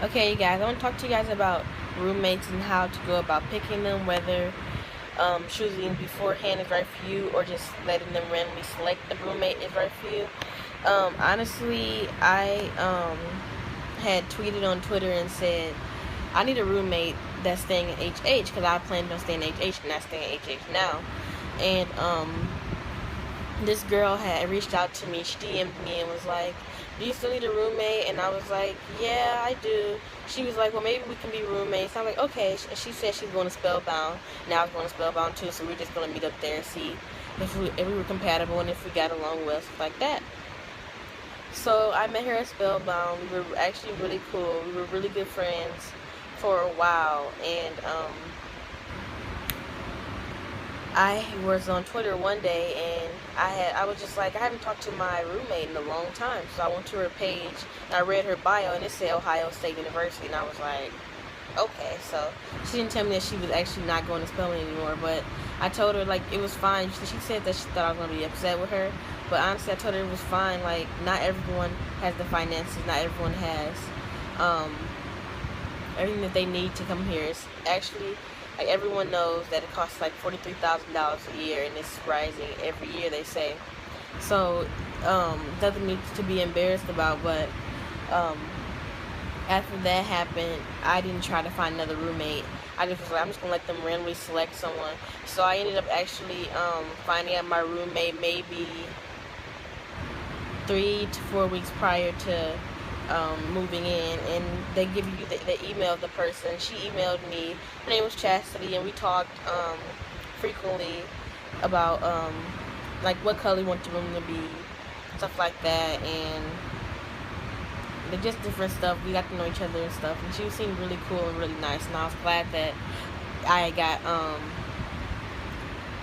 Okay, you guys, I want to talk to you guys about roommates and how to go about picking them, whether choosing beforehand is right for you or just letting them randomly select the roommate is right for you. Honestly, I had tweeted on Twitter and said, I need a roommate that's staying in HH because I planned on staying in HH and not staying in HH now. And this girl had reached out to me. She DM'd me and was like, "Do you still need a roommate?" And I was like, "Yeah, I do." She was like, "Well, maybe we can be roommates." I'm like, "Okay." She said she's going to Spellbound. Now I was going to Spellbound too, so we're just going to meet up there and see if we were compatible and if we got along well, stuff like that. So I met her at Spellbound. We were actually really cool. We were really good friends for a while, and I was on Twitter one day and I was just like, I haven't talked to my roommate in a long time, so I went to her page and I read her bio and it said Ohio State University, and I was like, okay. So she didn't tell me that she was actually not going to Spelman anymore, but I told her like it was fine. She said that she thought I was gonna be upset with her, but honestly I told her it was fine. Like, not everyone has the finances, not everyone has um, everything that they need to come here. Is actually, like, everyone knows that it costs like $43,000 a year, and it's rising every year, they say. So nothing needs to be embarrassed about. But um, after that happened, I didn't try to find another roommate. I just was like, I'm just gonna let them randomly select someone. So I ended up actually finding out my roommate maybe 3 to 4 weeks prior to moving in, and they give you the email of the person. She emailed me. Her name was Chastity, and we talked frequently about like what color we want the room to be, stuff like that, and just different stuff. We got to know each other and stuff, and she seemed really cool and really nice, and I was glad that I got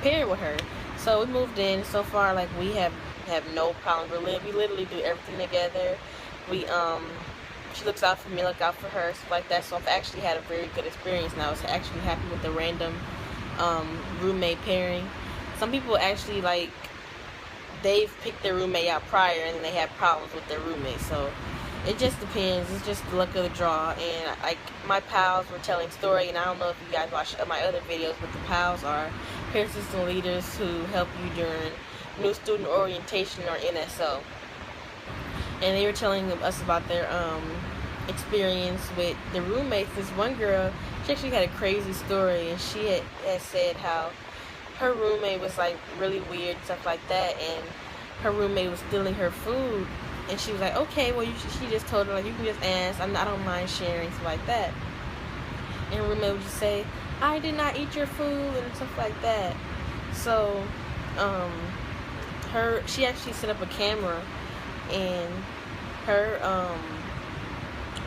paired with her. So we moved in. So far, like, we have no problem. We literally do everything together. We she looks out for me, look out for her, stuff like that. So I've actually had a very good experience, and I was actually happy with the random roommate pairing. Some people actually, like, they've picked their roommate out prior and they have problems with their roommate. So it just depends. It's just the luck of the draw. And like, my pals were telling story, and I don't know if you guys watch my other videos, but the pals are peer system leaders who help you during new student orientation or NSO. And they were telling us about their experience with the roommates. This one girl, she actually had a crazy story, and she had said how her roommate was like really weird, stuff like that, and her roommate was stealing her food. And she was like, okay, well, she just told her, like, you can just ask. I don't mind sharing, stuff like that. And her roommate would just say, I did not eat your food, and stuff like that. So she actually set up a camera, and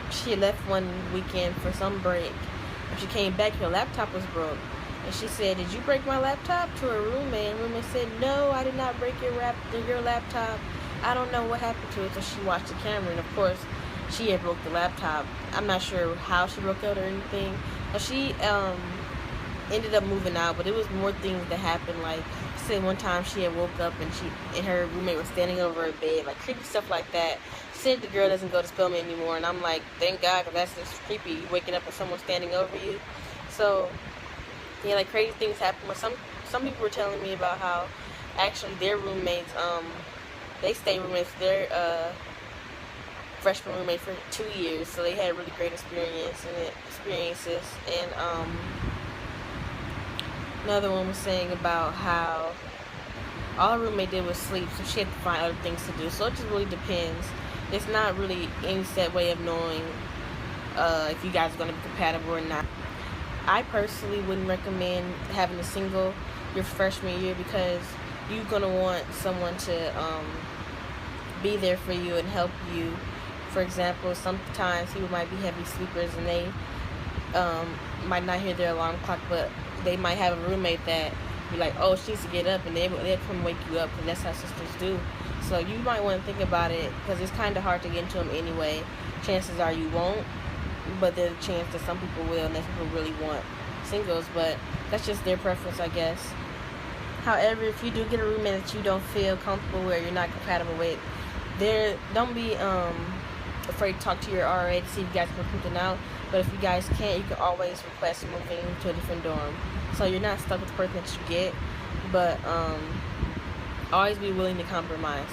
she left one weekend for some break. When she came back, her laptop was broke, and she said, "Did you break my laptop?" to her roommate. And roommate said, "No, I did not break your laptop. I don't know what happened to it." So she watched the camera, and of course, she had broke the laptop. I'm not sure how she broke it or anything, but she ended up moving out. But it was more things that happened. Like, say one time she had woke up and her roommate was standing over her bed, like creepy stuff like that. She said the girl doesn't go to Spelman anymore, and I'm like, thank God, because that's just creepy, waking up with someone standing over you. So yeah, like, crazy things happen. But some people were telling me about how actually their roommates they stay roommates. Their freshman roommate for 2 years, so they had really great experiences. And another one was saying about how all her roommate did was sleep, so she had to find other things to do. So it just really depends. It's not really any set way of knowing if you guys are going to be compatible or not. I personally wouldn't recommend having a single your freshman year, because you're going to want someone to be there for you and help you. For example, sometimes people might be heavy sleepers, and they might not hear their alarm clock, but they might have a roommate that be like, oh, she needs to get up, and they'll come wake you up, and that's how sisters do. So you might want to think about it, because it's kind of hard to get into them anyway. Chances are you won't, but there's a chance that some people will, and some people really want singles, but that's just their preference, I guess. However, if you do get a roommate that you don't feel comfortable with or you're not compatible with, don't be afraid to talk to your RA to see if you guys can work something out. But if you guys can't, you can always request moving to a different dorm. So you're not stuck with the person that you get, but always be willing to compromise.